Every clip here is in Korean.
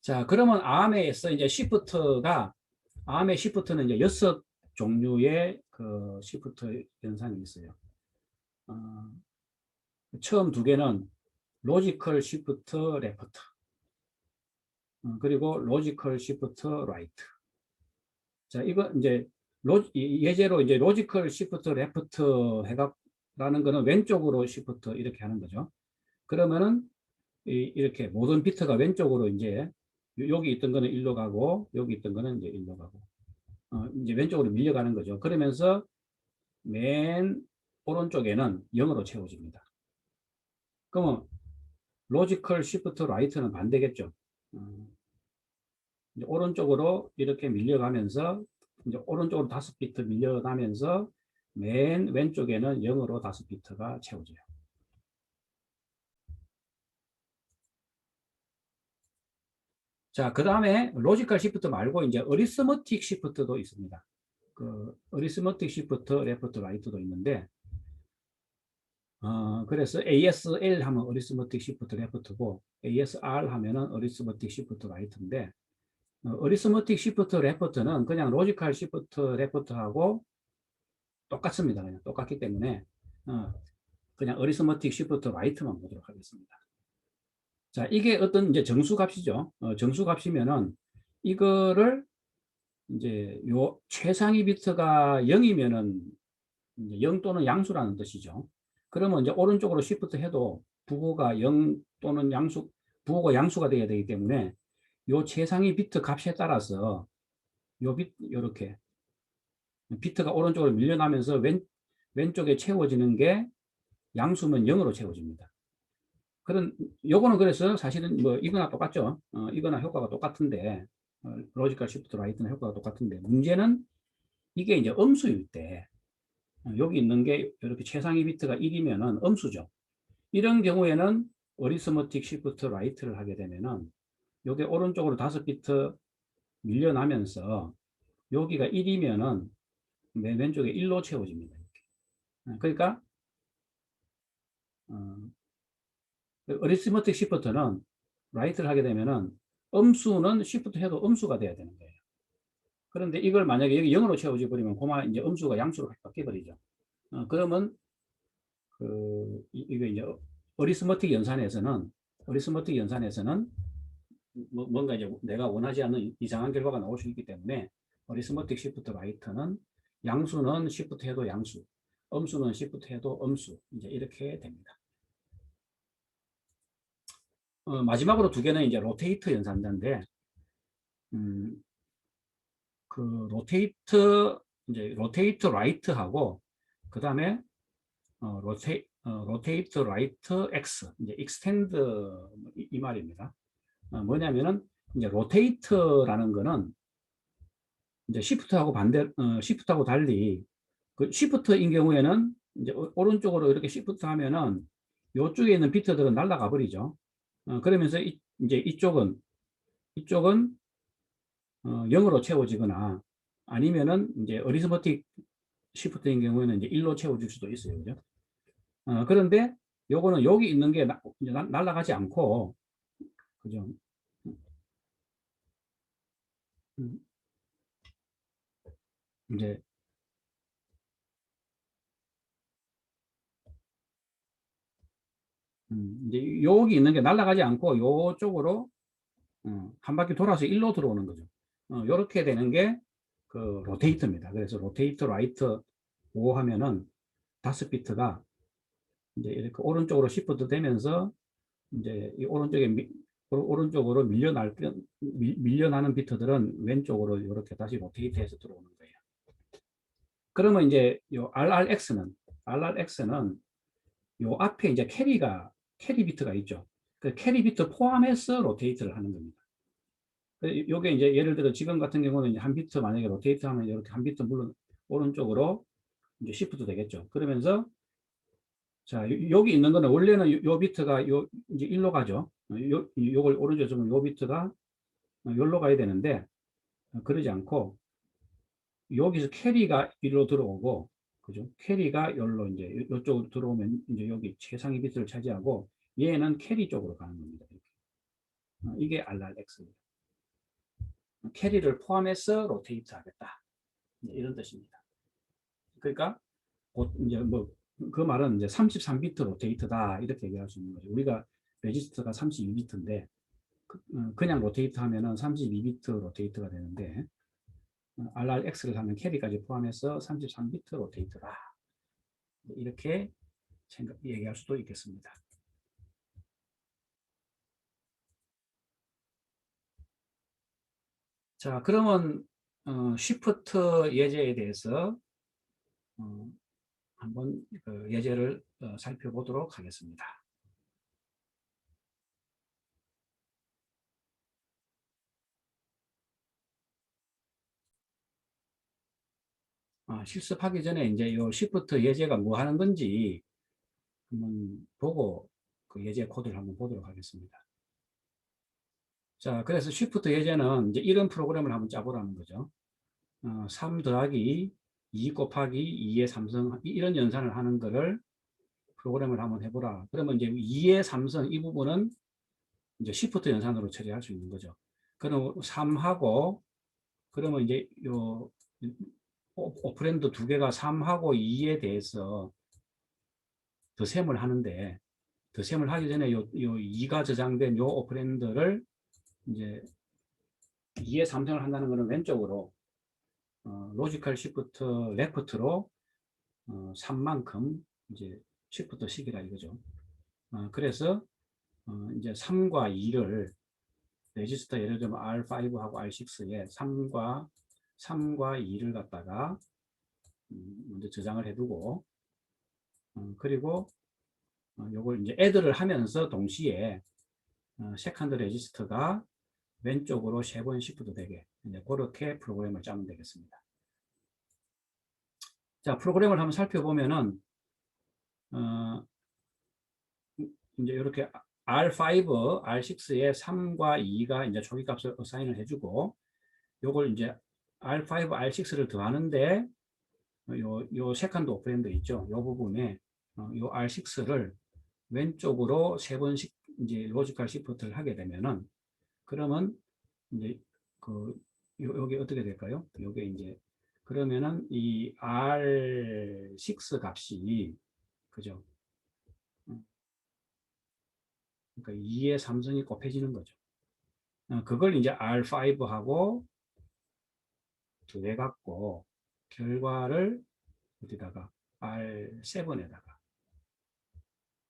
자, 그러면 ARM에서 이제 ARM의 시프트는 이제 6종류의 그 시프트 연산이 있어요. 처음 두 개는 로지컬 시프트 레프트, 그리고 로지컬 시프트 라이트. 자, 이거 이제 예제로 이제 로지컬 시프트 레프트 해가라는 거는 왼쪽으로 시프트 이렇게 하는 거죠. 그러면은 이렇게 모든 비트가 왼쪽으로 이제 여기 있던 거는 일로 가고 여기 있던 거는 이제 일로 가고 이제 왼쪽으로 밀려가는 거죠. 그러면서 맨 오른쪽에는 0으로 채워집니다. 그러면 로지컬 시프트 라이트는 반대겠죠. 이제 오른쪽으로 이렇게 밀려가면서 이제 오른쪽으로 5비트 밀려가면서 맨 왼쪽에는 0으로 5비트가 채워져요. 자, 그 다음에 로지컬 시프트 말고 이제 어리스머틱 시프트도 있습니다. 그 어리스머틱 시프트 레프트 라이트도 있는데 그래서 ASL 하면 어리스머틱 시프트 레프트고 ASR 하면은 어리스머틱 시프트 라이트인데 어리스머틱 시프트 레프트는 그냥 로지컬 시프트 레프트하고 똑같습니다. 그냥 똑같기 때문에 그냥 어리스머틱 시프트 라이트만 보도록 하겠습니다. 자, 이게 어떤 이제 정수값이죠. 정수값이면은 이거를 이제 요 최상위 비트가 0이면은 0 또는 양수라는 뜻이죠. 그러면 이제 오른쪽으로 시프트 해도 부호가 0 또는 부호가 양수가 돼야 되기 때문에 요 최상위 비트 값에 따라서 요렇게 비트가 오른쪽으로 밀려나면서 왼쪽에 채워지는 게 양수면 0으로 채워집니다. 요거는 그래서 사실은 뭐 이거나 똑같죠. 이거나 효과가 똑같은데 로지컬 시프트 라이트나 효과가 똑같은데 문제는 이게 이제 음수일 때 여기 있는 게 이렇게 최상위 비트가 1이면은 음수죠. 이런 경우에는 어리스머틱 시프트 라이트를 하게 되면은 요게 오른쪽으로 5비트 밀려나면서 여기가 1이면은 맨 왼쪽에 1로 채워집니다. 그러니까 어리스머틱 시프트는 라이트를 하게 되면은 음수는 시프트 해도 음수가 돼야 되는 거예요. 그런데 이걸 만약에 여기 0으로 채워져 버리면 그만 이제 음수가 양수로 바뀌어 버리죠. 그러면 이게 이제 어리스머틱 연산에서는 뭔가 이제 내가 원하지 않는 이상한 결과가 나올 수 있기 때문에 어리스머틱 시프트 라이트는 양수는 시프트 해도 양수, 음수는 시프트 해도 음수 이제 이렇게 됩니다. 마지막으로 두 개는 이제 로테이트 연산자인데 그 로테이트 라이트하고 그 다음에 로테이트 라이트 X 이제 익스텐드 이 말입니다. 뭐냐면은 이제 로테이트라는 거는 이제 시프트하고 달리 그 시프트인 경우에는 이제 오른쪽으로 이렇게 시프트 하면은 요쪽에 있는 비트들은 날아가 버리죠. 그러면서 이제 이쪽은 0으로 채워지거나 아니면은 이제 어리스머틱 시프트인 경우에는 이제 1로 채워질 수도 있어요. 그죠? 그런데 요거는 여기 있는 게 날아가지 않고, 그죠? 음, 이제, 이제 여기 있는 게 날아가지 않고 요쪽으로 한 바퀴 돌아서 1로 들어오는 거죠. 요렇게 되는 게 그 로테이트입니다. 그래서 로테이트 라이트 5 하면은 5비트가 이제 이렇게 오른쪽으로 시프트 되면서 이제 이 오른쪽으로 밀려나는 비트들은 왼쪽으로 이렇게 다시 로테이트해서 들어오는 거예요. 그러면 이제 요 RRX는 요 앞에 이제 캐리 비트가 있죠. 그 캐리 비트 포함해서 로테이트를 하는 겁니다. 요게 이제 예를 들어 지금 같은 경우는 이제 한 비트 만약에 로테이트 하면 이렇게 한 비트 물론 오른쪽으로 이제 시프트 되겠죠. 그러면서 자, 여기 있는 거는 원래는 요 비트가 이제 1로 가죠. 요걸 오른쪽에 주면 요 비트가 여기로 가야 되는데 그러지 않고 여기서 캐리가 1로 들어오고 그죠? 캐리가 여기로 이제 이쪽으로 들어오면 이제 여기 최상위 비트를 차지하고 얘는 캐리 쪽으로 가는 겁니다. 이게 RRX입니다. 캐리를 포함해서 로테이트 하겠다. 이런 뜻입니다. 그러니까 이제 뭐 그 말은 이제 33비트 로테이트다 이렇게 얘기할 수 있는 거죠. 우리가 레지스터가 32비트인데 그냥 로테이트 하면은 32비트 로테이트가 되는데 RRX를 하면 캐리까지 포함해서 33비트 로테이트다. 이렇게 얘기할 수도 있겠습니다. 자, 그러면 쉬프트 예제에 대해서 한번 그 예제를 살펴보도록 하겠습니다. 실습하기 전에 이제 이 쉬프트 예제가 뭐 하는 건지 한번 보고 그 예제 코드를 한번 보도록 하겠습니다. 자, 그래서 쉬프트 예제는 이제 이런 프로그램을 한번 짜보라는 거죠. 3 더하기 2 곱하기 2의 삼성 이런 연산을 하는 거를 프로그램을 한번 해보라. 그러면 이제 2의 삼성 이 부분은 이제 쉬프트 연산으로 처리할 수 있는 거죠. 그럼 3하고 그러면 이제 요 오퍼랜드 두 개가 3하고 2에 대해서 덧셈을 하는데 덧셈을 하기 전에 요 2가 저장된 요 오퍼랜드를 이제 2의 삼성을 한다는 것은 왼쪽으로 로지컬 시프트 레프트로 3만큼 이제 시프트 식이라 이거죠. 그래서 이제 3과 2를 레지스터 예를 들면 R5하고 R6에 3과 2를 갖다가 먼저 저장을 해두고 그리고 요걸 이제 애드를 하면서 동시에 세컨드 레지스터가 왼쪽으로 3번 시프트 되게 이제 그렇게 프로그램을 짜면 되겠습니다. 자, 프로그램을 한번 살펴보면은 이제 이렇게 R5, R6에 3과 2가 이제 초기값을 어사인을 해주고 요걸 이제 R5, R6를 더하는데 요 세컨드 오퍼랜드 있죠. 요 부분에 요 R6를 왼쪽으로 3번씩 이제 로지컬 시프트를 하게 되면은 그러면 이제 그 여기 어떻게 될까요? 요게 이제 그러면은 이 R6 값이 그죠? 그러니까 2의 삼성이 곱해지는 거죠. 그걸 이제 R5하고 더해 갖고 결과를 어디다가 R7에다가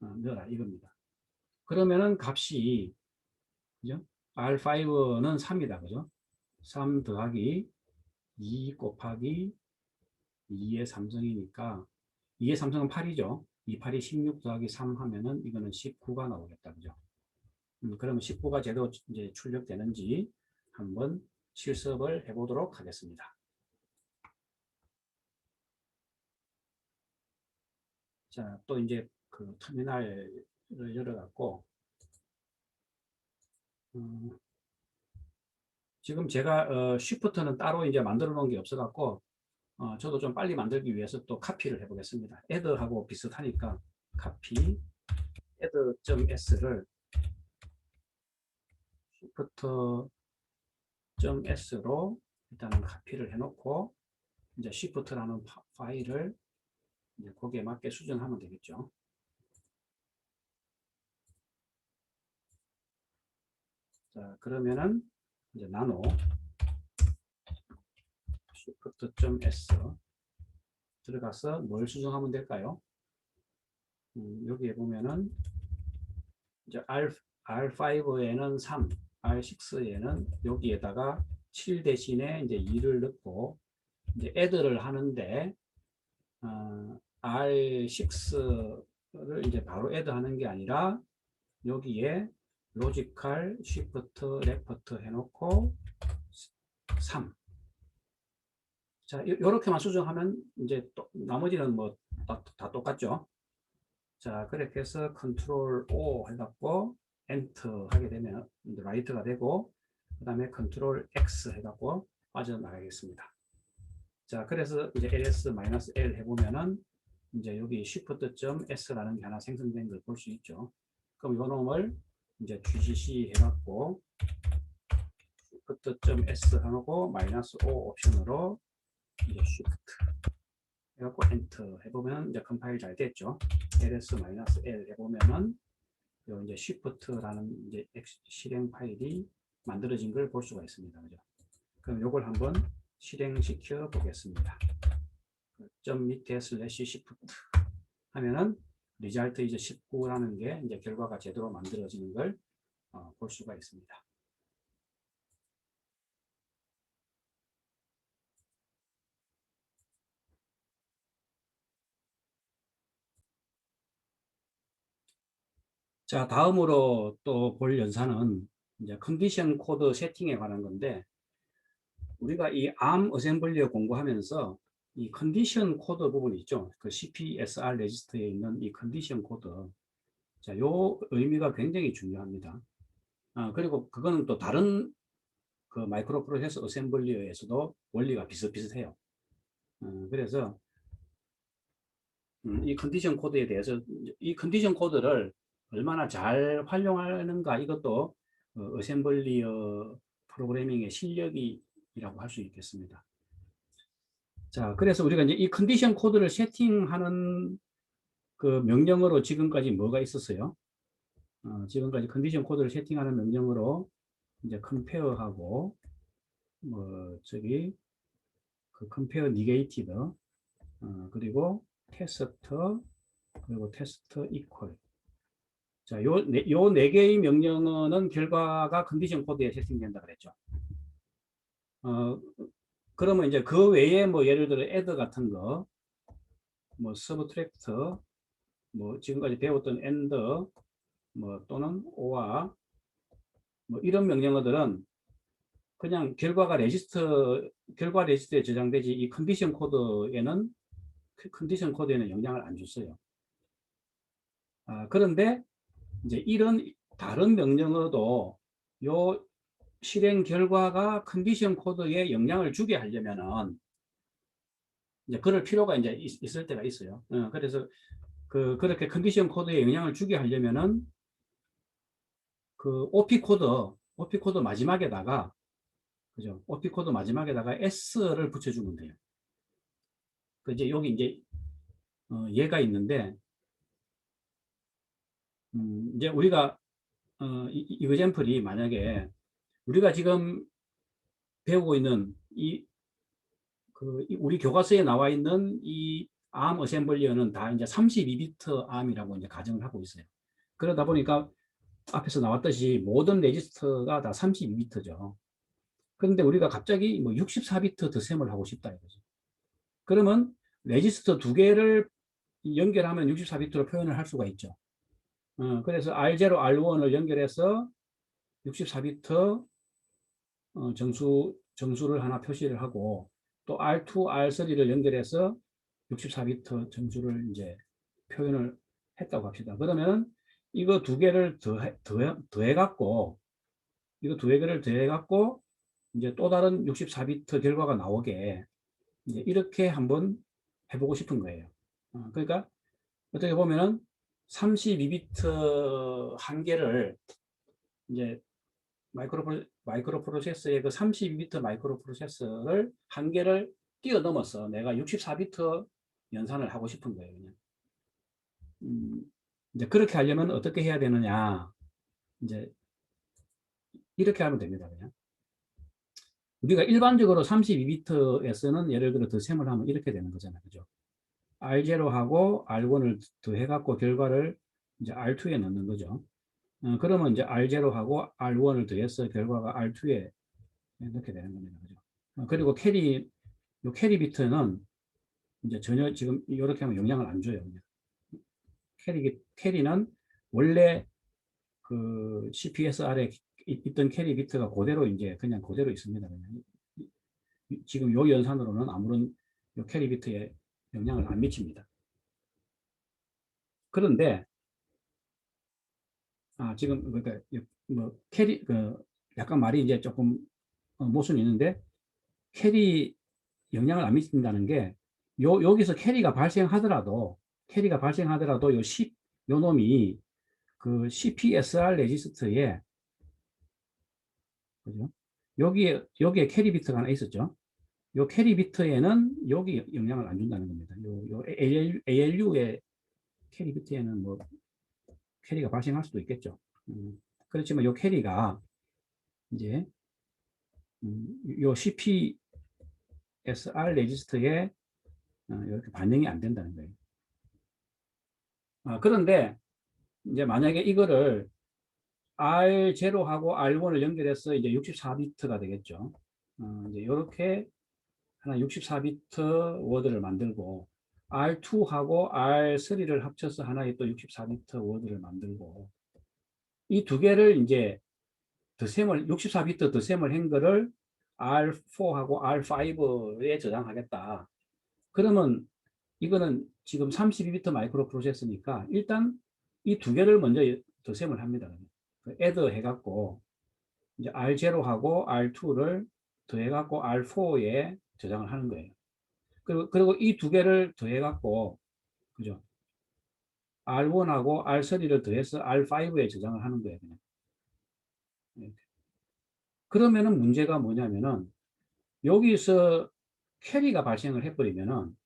넣어라 이겁니다. 그러면은 값이 그죠? R5는 3이다 그죠? 3 더하기 2 곱하기 2의 삼성이니까 2의 삼성은 8이죠. 2, 8이 16 더하기 3 하면은 이거는 19가 나오겠다 그죠? 그러면 19가 제대로 이제 출력되는지 한번 실습을 해보도록 하겠습니다. 자, 또 이제 그 터미널을 열어갖고 지금 제가 쉬프트는 따로 이제 만들어 놓은 게 없어갖고 저도 좀 빨리 만들기 위해서 또 카피를 해보겠습니다. add하고 비슷하니까 카피 add.s를 shift.s로 일단은 카피를 해놓고 이제 shift라는 파일을 이제 거기에 맞게 수정하면 되겠죠. 자, 그러면은 이제 나노 shift.s 들어가서 뭘 수정하면 될까요? 여기에 보면은 이제 R5에는 3, R6에는 여기에다가 7 대신에 이제 2를 넣고 이제 add를 하는데 R6를 이제 바로 add 하는 게 아니라 여기에 로지컬 쉬프트 레프트 해놓고 3. 자, 요렇게만 수정하면 이제 또 나머지는 뭐 다 똑같죠. 자, 그렇게 해서 컨트롤 O 해갖고 엔터 하게 되면 라이트가 되고 그 다음에 컨트롤 X 해갖고 빠져나가겠습니다. 자, 그래서 이제 ls-l 해보면은 이제 여기 shift.s라는 게 하나 생성된 걸 볼 수 있죠. 그럼 요 놈을 이제 gcc 해갖고 shift.s 하고 -5 옵션으로 이제 shift 해갖고 엔터 해보면 이제 컴파일 잘 됐죠. ls-l 해보면은 요 이제 shift라는 이제 실행 파일이 만들어진 걸 볼 수가 있습니다. 그죠? 그럼 요걸 한번 실행시켜 보겠습니다. 점 밑에 슬래시 shift 하면은 result 이제 19라는 게 이제 결과가 제대로 만들어지는 걸 볼 수가 있습니다. 자, 다음으로 또 볼 연산은 이제 컨디션 코드 세팅에 관한 건데, 우리가 이 ARM 어셈블리어 공부하면서 이 컨디션 코드 부분이 있죠. 그 CPSR 레지스터에 있는 이 컨디션 코드. 자, 요 의미가 굉장히 중요합니다. 그리고 그거는 또 다른 그 마이크로 프로세서 어셈블리어에서도 원리가 비슷비슷해요. 그래서 이 컨디션 코드에 대해서 이 컨디션 코드를 얼마나 잘 활용하는가, 이것도 어셈블리어 프로그래밍의 실력이라고 할 수 있겠습니다. 자, 그래서 우리가 이제 이 컨디션 코드를 세팅하는 그 명령어로 지금까지 뭐가 있었어요? 지금까지 컨디션 코드를 세팅하는 명령어로 이제 compare하고 뭐 저기 그 compare negated, 그리고 테스트, 그리고 테스트 equal. 자, 요 네 개의 명령어는 결과가 컨디션 코드에 세팅된다 그랬죠. 그러면 이제 그 외에 뭐 예를 들어 add 같은 거, 뭐 subtract, 뭐 지금까지 배웠던 and, 뭐 또는 or, 뭐 이런 명령어들은 그냥 결과 레지스터에 저장되지 이 컨디션 코드에는 영향을 안 줬어요. 그런데 이제 이런 다른 명령어도 요 실행 결과가 컨디션 코드에 영향을 주게 하려면은 이제 그럴 필요가 이제 있을 때가 있어요. 그래서 그렇게 컨디션 코드에 영향을 주게 하려면은 그 OP 코드 마지막에다가, 그죠? OP 코드 마지막에다가 S를 붙여주면 돼요. 그 이제 여기 이제 얘가 있는데, 이제 우리가 이 example이 만약에 우리가 지금 배우고 있는 우리 교과서에 나와 있는 이 ARM 어셈블리어는 다 이제 32비트 ARM이라고 이제 가정을 하고 있어요. 그러다 보니까 앞에서 나왔듯이 모든 레지스터가 다 32비트죠. 그런데 우리가 갑자기 뭐 64비트 덧셈을 하고 싶다 이거죠. 그러면 레지스터 두 개를 연결하면 64비트로 표현을 할 수가 있죠. 그래서 R0, R1을 연결해서 64비트 정수를 하나 표시를 하고, 또 R2, R3를 연결해서 64비트 정수를 이제 표현을 했다고 합시다. 그러면 이거 두 개를 더해갖고, 이제 또 다른 64비트 결과가 나오게 이제 이렇게 한번 해보고 싶은 거예요. 그러니까 어떻게 보면은 32비트 한 개를 이제 마이크로 프로세서의 그 32비트 마이크로 프로세서를 한 개를 뛰어넘어서 내가 64비트 연산을 하고 싶은 거예요. 그냥. 이제 그렇게 하려면 어떻게 해야 되느냐. 이제 이렇게 하면 됩니다. 그냥. 우리가 일반적으로 32비트에서는 예를 들어 덧셈을 하면 이렇게 되는 거잖아요. 그죠? R0하고 R1을 더해갖고 결과를 이제 R2에 넣는 거죠. 그러면 이제 R0하고 R1을 더해서 결과가 R2에 넣게 되는 겁니다. 그죠? 그리고 요 캐리 비트는 이제 전혀 지금 이렇게 하면 영향을 안 줘요. 캐리는 원래 그 CPSR에 있던 캐리 비트가 그대로 이제 그냥 그대로 있습니다. 그냥. 지금 요 연산으로는 아무런 요 캐리 비트에 영향을 안 미칩니다. 그런데 지금 그러니까 뭐 캐리 약간 말이 이제 조금 모순이 있는데, 캐리 영향을 안 미친다는 게 여기서 캐리가 발생하더라도 요 놈이 그 CPSR 레지스터에, 그죠? 여기에 캐리 비트가 하나 있었죠. 요 캐리 비트에는 여기 영향을 안 준다는 겁니다. 요 ALU의 캐리 비트에는 뭐 캐리가 발생할 수도 있겠죠. 그렇지만 요 캐리가 이제 요 CPSR 레지스터에 이렇게 반영이 안 된다는 거예요. 그런데 이제 만약에 이거를 R0하고 R1을 연결해서 이제 64비트가 되겠죠. 이제 이렇게 하나 64비트 워드를 만들고 R2하고 R3를 합쳐서 하나의 또 64비트 워드를 만들고 이 두 개를 이제 덧셈을 64비트 덧셈을 한 거를 R4하고 R5에 저장하겠다. 그러면 이거는 지금 32비트 마이크로 프로세서니까 일단 이 두 개를 먼저 덧셈을 합니다. add 해갖고 이제 R0하고 R2를 더해갖고 R4에 저장을 하는 거예요. 그리고 이 두 개를 더해갖고 그죠? R1하고 R3를 더해서 R5에 저장을 하는 거예요. 그냥. 그러면은 문제가 뭐냐면은 여기서 캐리가 발생을 해버리면은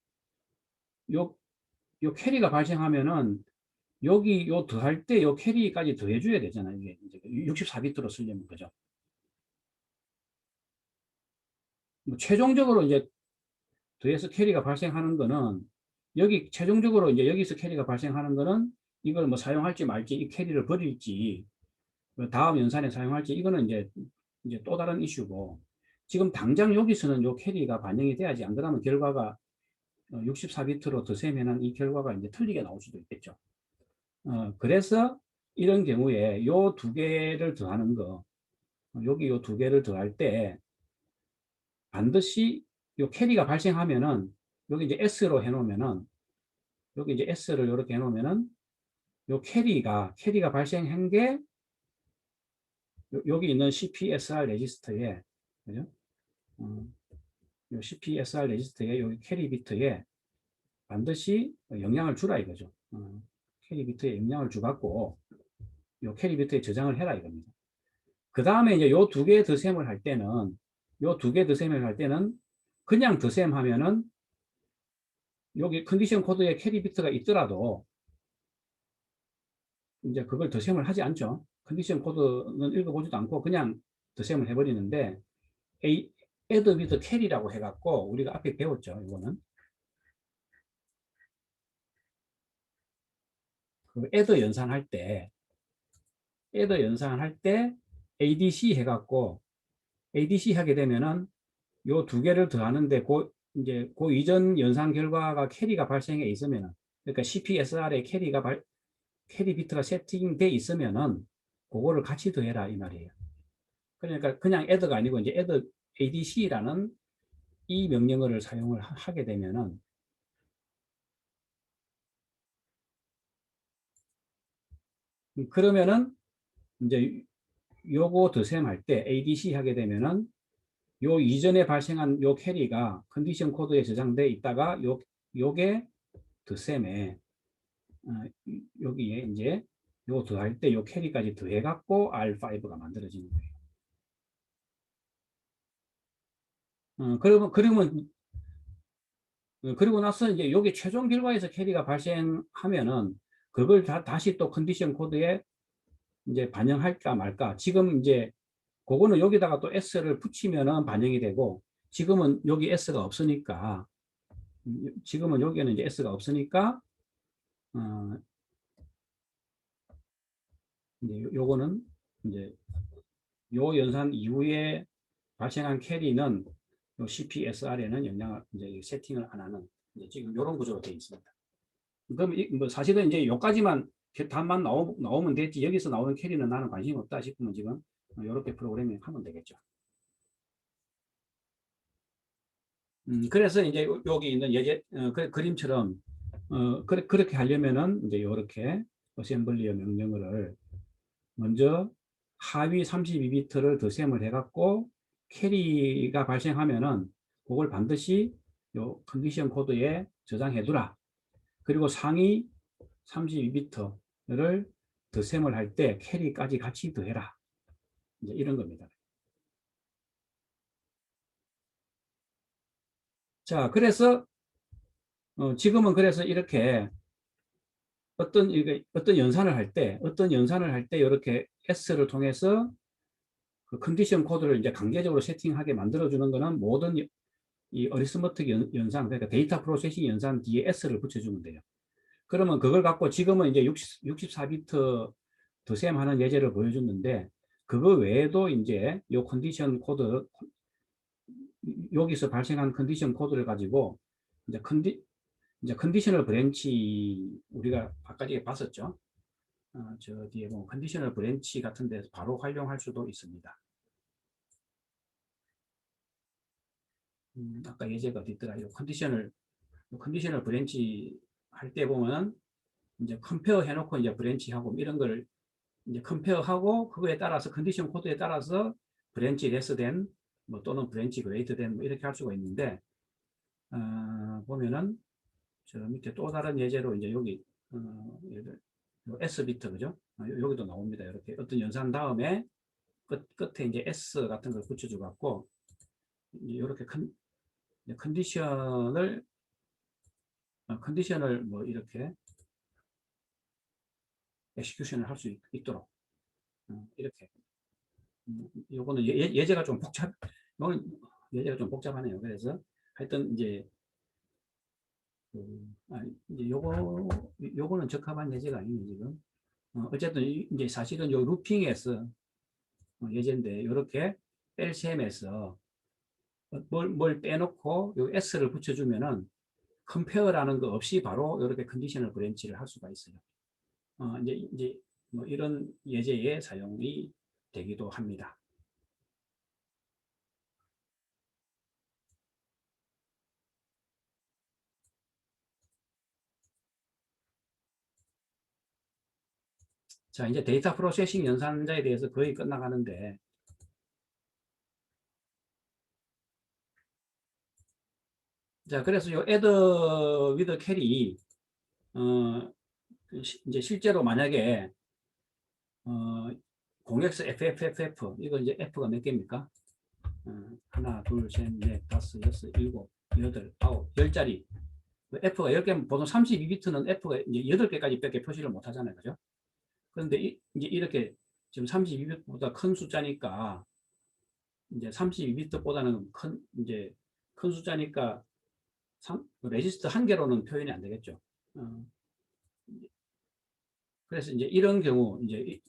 요 캐리가 발생하면은 여기 요 더할 때 요 캐리까지 더해줘야 되잖아요. 이게 이제 64비트로 쓰려면 그죠? 뭐 최종적으로 이제 더해서 캐리가 발생하는 거는 여기 최종적으로 이제 여기서 캐리가 발생하는 거는 이걸 뭐 사용할지 말지 이 캐리를 버릴지 다음 연산에 사용할지 이거는 이제 또 다른 이슈고 지금 당장 여기서는 요 캐리가 반영이 돼야지 안 그러면 결과가 64비트로 더세면은 이 결과가 이제 틀리게 나올 수도 있겠죠. 그래서 이런 경우에 요 두 개를 더하는 거 여기 요 두 개를 더할 때 반드시 요 캐리가 발생하면은 여기 이제 S로 해놓으면은 여기 이제 S를 이렇게 해놓으면은 요 캐리가 발생한 게 여기 있는 CPSR 레지스터에 그죠? 요 CPSR 레지스터에 여기 캐리 비트에 반드시 영향을 주라 이거죠. 캐리 비트에 영향을 주갖고 요 캐리 비트에 저장을 해라 이겁니다. 그 다음에 이제 요 두 개 덧셈을 할 때는 요 두 개 덧셈을 할 때는 그냥 덧셈 하면은 여기 컨디션 코드에 캐리 비트가 있더라도 이제 그걸 덧셈을 하지 않죠. 컨디션 코드는 읽어보지도 않고 그냥 덧셈을 해버리는데 add with carry라고 해갖고 우리가 앞에 배웠죠. 이거는 그 add 연산할 때 ADC 해갖고 ADC 하게 되면은 요 두 개를 더하는데 이제 그 이전 연산 결과가 캐리가 발생해 있으면은 그러니까 CPSR에 캐리 비트가 세팅돼 있으면은 그거를 같이 더해라 이 말이에요. 그러니까 그냥 add가 아니고 이제 add ADC라는 이 명령어를 사용을 하게 되면은 그러면은 이제 요거 덧셈할 때 ADC 하게 되면은 요 이전에 발생한 요 캐리가 컨디션 코드에 저장돼 있다가 요게 덧셈에 여기에 이제 요 더할 때 요 캐리까지 더해 갖고 R5가 만들어지는 거예요. 그리고 나서 이제 여기 최종 결과에서 캐리가 발생하면은 그걸 다시 또 컨디션 코드에 이제 반영할까 말까. 지금 이제 그거는 여기다가 또 S를 붙이면은 반영이 되고 지금은 여기 S가 없으니까 지금은 여기에는 이제 S가 없으니까 어, 이제 요거는 이제 요 연산 이후에 발생한 캐리는 요 CPSR에는 영향을 이제 세팅을 안 하는 이제 지금 이런 구조로 되어 있습니다. 그럼 뭐 사실은 이제 요까지만 답만 나오면 됐지 여기서 나오는 캐리는 나는 관심 없다 싶으면 지금 이렇게 프로그래밍 하면 되겠죠. 그래서 이제 여기 있는 그림처럼 그렇게 하려면은 이제 이렇게 어셈블리어 명령어를 먼저 하위 32비트를 덧셈을 해갖고 캐리가 발생하면은 그걸 반드시 요 컨디션 코드에 저장해 두라. 그리고 상위 32비트를 덧셈을 할 때 캐리까지 같이 더해라. 이제 이런 겁니다. 자, 그래서 지금은 그래서 이렇게 어떤 연산을 할 때, 이렇게 S를 통해서 그 컨디션 코드를 이제 강제적으로 세팅하게 만들어주는 거는 모든 이 어리스머틱 연산, 그러니까 데이터 프로세싱 연산 뒤에 S를 붙여주면 돼요. 그러면 그걸 갖고 지금은 이제 64비트 더셈 하는 예제를 보여줬는데, 그거 외에도 이제 요 컨디션 코드, 여기서 발생한 컨디션 코드를 가지고 이제 컨디셔널 브랜치 우리가 아까 전에 봤었죠. 저 뒤에 보면 컨디셔널 브랜치 같은 데서 바로 활용할 수도 있습니다. 아까 예제가 어디 있더라? 이 컨디셔널 브랜치 할 때 보면 이제 컴페어 해놓고 이제 브랜치하고 이런 걸 이제 컴페어하고 그거에 따라서 컨디션 코드에 따라서 브랜치 레스된 뭐 또는 브랜치 그레이트된 뭐 이렇게 할 수가 있는데 보면은 저 밑에 또 다른 예제로 이제 여기 S 비트 그죠? 여기도 나옵니다. 이렇게 어떤 연산 다음에 끝에 이제 S 같은 걸 붙여줘 갖고 이렇게 컨디션을 뭐 이렇게 에시큐션을 할 수 있도록 이렇게 요거는 예제가 좀 요거는 예제가 좀 복잡하네요. 그래서 하여튼 이제 이제 요거는 적합한 예제가 아니에요 지금. 어쨌든 이제 사실은 요 루핑에서 예제인데 이렇게 LCM에서 뭘 빼놓고 요 S를 붙여주면은 컴페어라는 거 없이 바로 이렇게 컨디셔널 브랜치를 할 수가 있어요. 이제 뭐 이런 예제의 사용이 되기도 합니다. 자, 이제 데이터 프로세싱 연산자에 대해서 거의 끝나가는데, 자, 그래서 요 add with carry, 이제 실제로 만약에, 0x FFFF, 이거 이제 F가 몇 개입니까? 하나, 둘, 셋, 넷, 다섯, 여섯, 일곱, 여덟, 아홉, 10짜리. F가 10개면 보통 32비트는 F가 이제 8개까지 밖에 표시를 못 하잖아요. 그죠? 그런데 이제 이렇게 지금 32비트보다 큰 숫자니까 이제 32비트보다는 이제 큰 숫자니까 레지스터 한 개로는 표현이 안 되겠죠. 그래서 이제 이런 경우 이제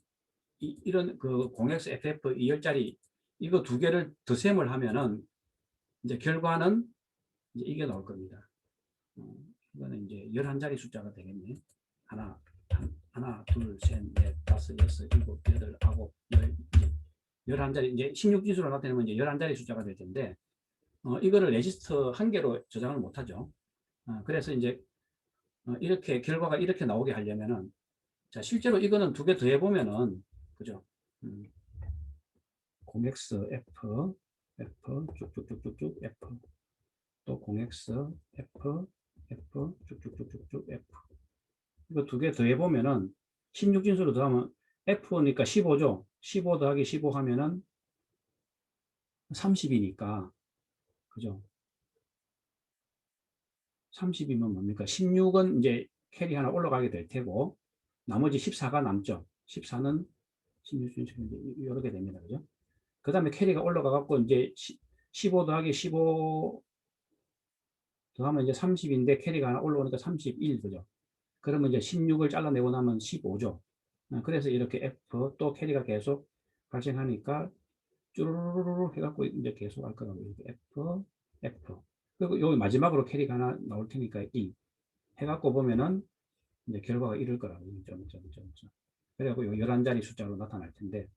이런 그 0x FF 2열짜리 이거 두 개를 더셈을 하면은 이제 결과는 이제 이게 나올 겁니다. 이거는 이제 11자리 숫자가 되겠네. 하나, 둘, 셋, 넷, 다섯, 여섯, 일곱, 여덟, 아홉, 열, 11자리, 이제 16지수로 나타내면 이제 11자리 숫자가 될 텐데, 이거를 레지스터 한 개로 저장을 못 하죠. 그래서 이제, 이렇게, 결과가 이렇게 나오게 하려면은, 자, 실제로 이거는 두 개 더해 보면은, 그죠? 0x f, 쭉쭉쭉쭉쭉 f, 또 0x f, 쭉쭉쭉쭉쭉 f. 이거 두 개 더해 보면은 16진수로 더하면 F니까 15죠. 15 더하기 15 하면은 30이니까, 그죠? 30이면 뭡니까? 16은 이제 캐리 하나 올라가게 될 테고, 나머지 14가 남죠. 14는 16진수 이렇게 됩니다. 그죠? 그 다음에 캐리가 올라가 갖고 이제 15 더하기 15 더하면 이제 30인데 캐리가 하나 올라오니까 31, 그죠? 그러면 이제 16을 잘라내고 나면 15죠. 그래서 이렇게 F 또 캐리가 계속 발생하니까 쭈루루루 해갖고 이제 계속 할 거라고. 이렇게 F, F. 그리고 여기 마지막으로 캐리가 하나 나올 테니까 E. 해갖고 보면은 이제 결과가 이럴 거라고. 점점점점. 그래갖고 요 11자리 숫자로 나타날 텐데.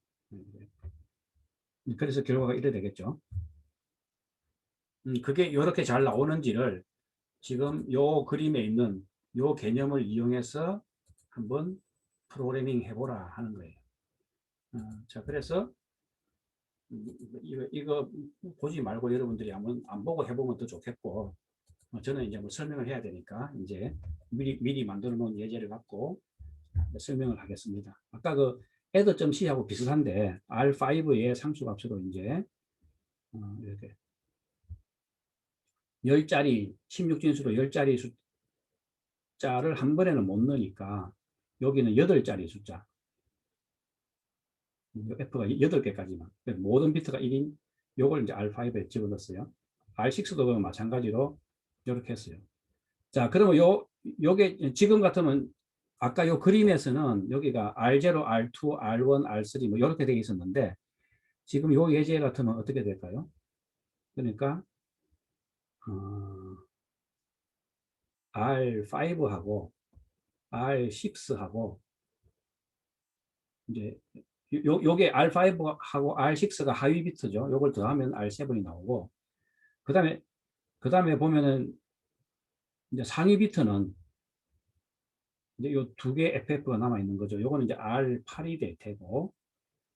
그래서 결과가 이래 되겠죠. 그게 이렇게 잘 나오는지를 지금 요 그림에 있는 요 개념을 이용해서 한번 프로그래밍 해보라 하는 거예요. 자, 그래서 이거 보지 말고 여러분들이 한번 안 보고 해보면 더 좋겠고, 저는 이제 뭐 설명을 해야 되니까 이제 미리 만들어 놓은 예제를 갖고 설명을 하겠습니다. 아까 그 add.c하고 비슷한데 R5의 상수값으로 이제 이렇게 10자리 16진수로 10자리 숫자를 한 번에는 못 넣으니까 여기는 8자리 숫자 F가 8개까지만 모든 비트가 1인 요걸 이제 R5에 집어넣었어요. R6도 마찬가지로 이렇게 했어요. 자, 그러면 요게 지금 같으면 아까 요 그림에서는 여기가 R0, R2, R1, R3 뭐 이렇게 되어 있었는데 지금 요 예제 같으면 어떻게 될까요? 그러니까 R5하고 R6하고 이제 요게 R5하고 R6가 하위 비트죠. 요걸 더하면 R7이 나오고 그다음에 보면은 이제 상위 비트는 이제 요 두 개 FF가 남아 있는 거죠. 요거는 이제 R8이 될 테고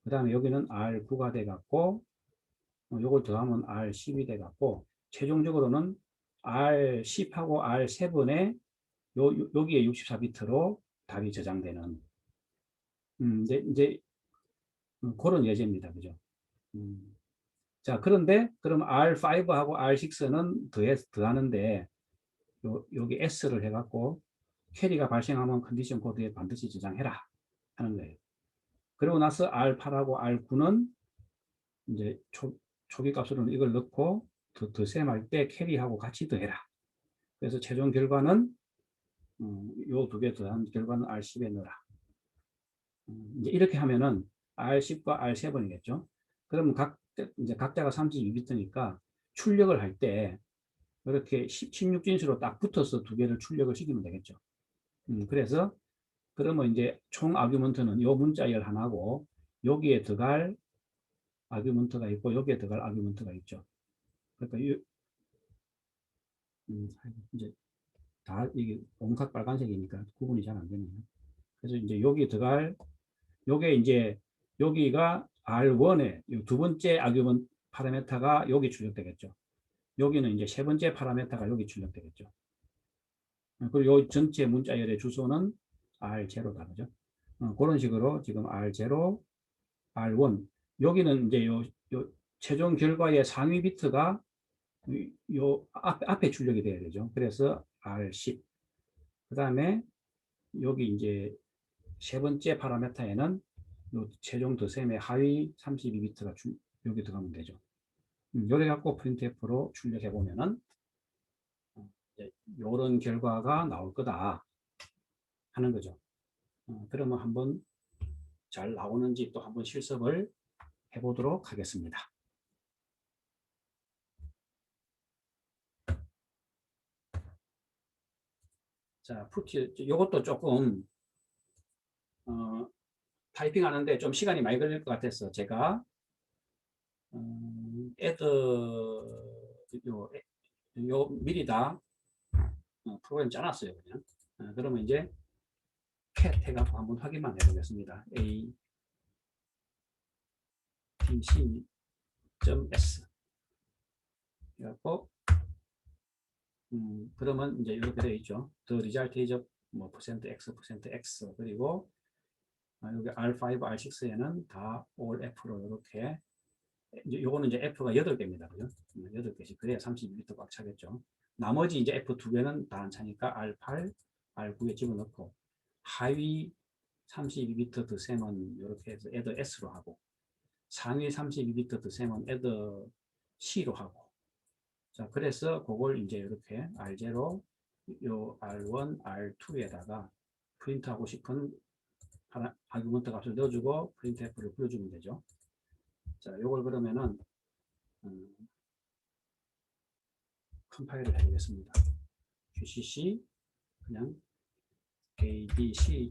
그다음에 여기는 R9가 돼 갖고 요걸 더하면 R10이 돼 갖고 최종적으로는 R10하고 R7에 여기에 64비트로 답이 저장되는 이제 그런 예제입니다. 그죠? 자, 그런데 그럼 R5하고 R6는 더하는데 여기 S를 해갖고 캐리가 발생하면 컨디션 코드에 반드시 저장해라 하는 거예요. 그리고 나서 R8하고 R9는 이제 초기 값으로는 이걸 넣고 더셈할 때 캐리하고 같이 더해라. 그래서 최종 결과는 요 두 개 더한 결과는 R10에 넣어라. 이제 이렇게 하면은 R10과 R7이겠죠. 그러면 이제 각자가 32비트니까 출력을 할 때 이렇게 16진수로 딱 붙어서 두 개를 출력을 시키면 되겠죠. 그래서 그러면 이제 총 아규먼트는 요 문자열 하나고 여기에 들어갈 아규먼트가 있고 여기에 들어갈 아규먼트가 있죠. 그러니까 이제 다 이게 온갖 빨간색이니까 구분이 잘 안 되네요. 그래서 이제 여기 들어갈 요게 이제 여기가 R1에 두 번째 아규먼트 파라메타가 여기 출력되겠죠. 여기는 이제 세 번째 파라메타가 여기 출력되겠죠. 그리고 요 전체 문자열의 주소는 R0다. 그죠? 그런 식으로 지금 R0, R1. 여기는 이제 요 최종 결과의 상위 비트가 요 앞에 출력이 돼야 되죠. 그래서 R10. 그 다음에 여기 이제 세 번째 파라메타에는 요 최종 더셈의 하위 32비트가 여기 들어가면 되죠. 요래 갖고 프린트F로 출력해 보면은 이런 결과가 나올 거다 하는 거죠. 그러면 한번 잘 나오는지 또 한번 실습을 해보도록 하겠습니다. 자, 푸티 이것도 조금 타이핑 하는데 좀 시간이 많이 걸릴 것 같아서 제가 애드 요 미리 다 프로그램 짜놨어요. 그냥 그러면 이제 cat 해갖고 한번 확인만 해보겠습니다. A dc.s 해갖고 그러면 이제 이렇게 되어 있죠. The result is 뭐 %x, %x 그리고 여기 R5, R6에는 다 all F로 이렇게 요거는 이제 F가 8개입니다. 그죠? 8개씩. 그래야 32비트 꽉 차겠죠. 나머지 이제 F 2개는 다 안 차니까 R8, R9에 집어넣고 하위 32비트 더셈은 이렇게 해서 add S로 하고 상위 32비트 더셈은 add C로 하고 자, 그래서 그걸 이제 이렇게 R0, 요 R1, R2에다가 프린트하고 싶은 아규먼트 값을 넣어주고 printf를 불러주면 되죠. 자, 요걸 그러면은 컴파일을 해보겠습니다. gcc 그냥 adc.s를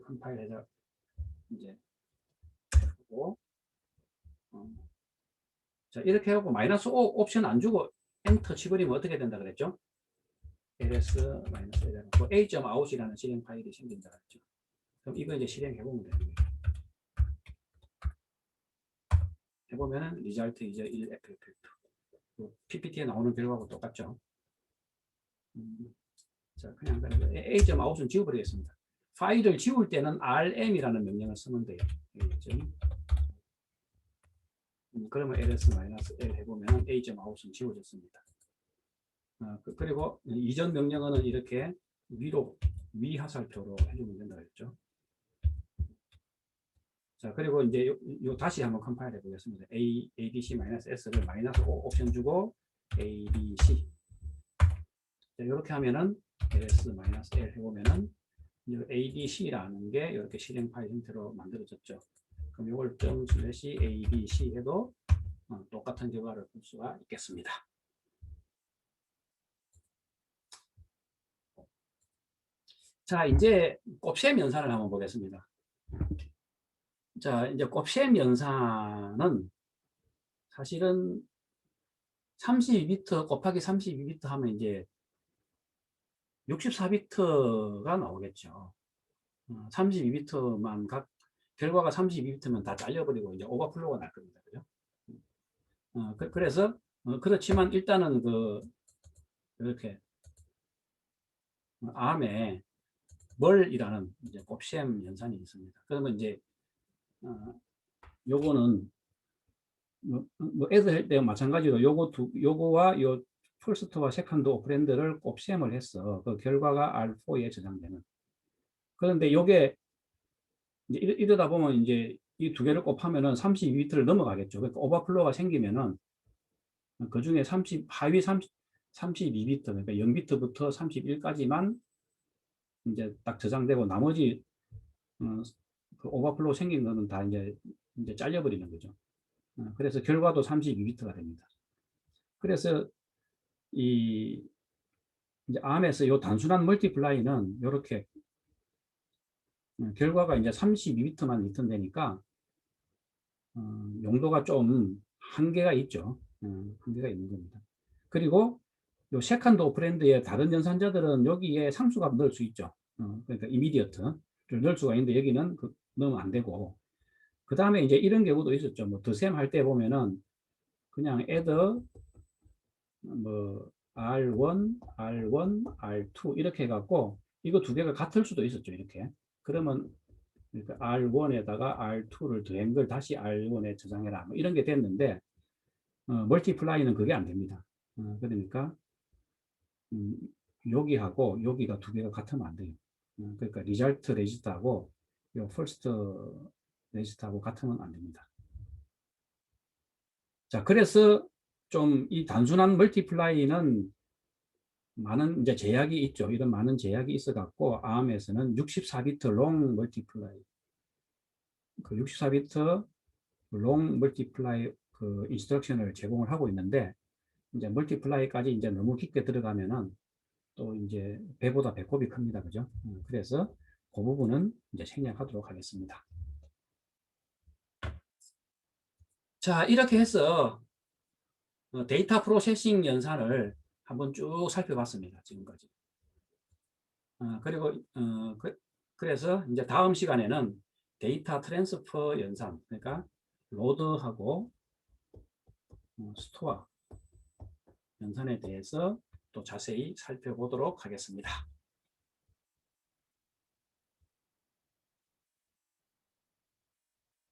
컴파일해서 이제 해보고 자, 이렇게 하고 마이너스 5 옵션 안 주고 엔터 치버리면 어떻게 된다 그랬죠? ls-1 a.out이라는 실행 파일이 생긴다 그랬죠. 그럼 이거 이제 실행해보면 되는 거예요. 해보면은 result 이제 1ff PPT에 나오는 결과하고 똑같죠. 자, 그냥 a.out은 지워버리겠습니다. 파일을 지울 때는 rm이라는 명령을 쓰면 돼요. 그러면 ls-l 해보면 a.out은 지워졌습니다. 그리고 이전 명령어는 이렇게 위 화살표로 해주면 된다고 했죠. 자, 그리고 이제 요 다시 한번 컴파일 해보겠습니다. abc-s를 -5 옵션 주고 abc. 자, 이렇게 하면은 ls-l 해보면은 abc라는 게 이렇게 실행 파일 형태로 만들어졌죠. 그럼 이걸 ./abc 해도 똑같은 결과를 볼 수가 있겠습니다. 자, 이제 곱셈 연산을 한번 보겠습니다. 자, 이제 곱셈 연산은 사실은 32비트 곱하기 32비트 하면 이제 64비트가 나오겠죠. 32비트만 결과가 32비트면 다 잘려버리고 이제 오버플로우가 날 겁니다. 그죠? 그래서 그렇지만 일단은 이렇게 암에 멀이라는 이제 곱셈 연산이 있습니다. 그러면 이제 요거는 애들 할 때 마찬가지로 요거와 요 퍼스트와 세컨드 오퍼랜드를 곱셈을 했어. 그 결과가 R4에 저장되는. 그런데 요게 이제 이러다 보면 이제 이 두 개를 곱하면은 32비트를 넘어가겠죠. 그러니까 오버플로우가 생기면은 그 중에 하위 32비트, 그러니까 0비트부터 31까지만 이제 딱 저장되고 나머지 그 오버플로우 생긴 거는 다 이제 잘려버리는 거죠. 그래서 결과도 32비트가 됩니다. 그래서 이제 암에서 요 단순한 멀티플라이는 이렇게 결과가 이제 32비트만 리턴되니까 용도가 좀 한계가 있죠. 한계가 있는 겁니다. 그리고 요 세컨드 오퍼랜드의 다른 연산자들은 여기에 상수값 넣을 수 있죠. 그러니까 이미디어트를 넣을 수가 있는데 여기는 넣으면 안 되고, 그 다음에 이제 이런 경우도 있었죠. 뭐 더셈 할 때 보면은 그냥 add 뭐 R1, R1, R2 이렇게 해갖고 이거 두 개가 같을 수도 있었죠. 이렇게. 그러면 그러니까 R1에다가 R2를 더한 걸 다시 R1에 저장해라. 뭐 이런 게 됐는데 멀티플라이는 그게 안 됩니다. 그러니까 여기하고 여기가 두 개가 같으면 안 돼요. 그러니까 리절트 레지스트하고 요 퍼스트 레지스트하고 같으면 안 됩니다. 자, 그래서 좀 이 단순한 멀티플라이는 많은 이제 제약이 있죠. 이런 많은 제약이 있어 갖고 ARM에서는 64비트 롱 멀티플라이, 그 64비트 롱 멀티플라이 그 인스트럭션을 제공을 하고 있는데, 이제 멀티플라이까지 이제 너무 깊게 들어가면은 또 이제 배보다 배꼽이 큽니다. 그죠? 그래서 그 부분은 이제 생략하도록 하겠습니다. 자, 이렇게 해서 데이터 프로세싱 연산을 한번 쭉 살펴봤습니다. 지금까지. 그리고 그래서 이제 다음 시간에는 데이터 트랜스퍼 연산, 그러니까 로드하고 스토어 연산에 대해서 또 자세히 살펴보도록 하겠습니다.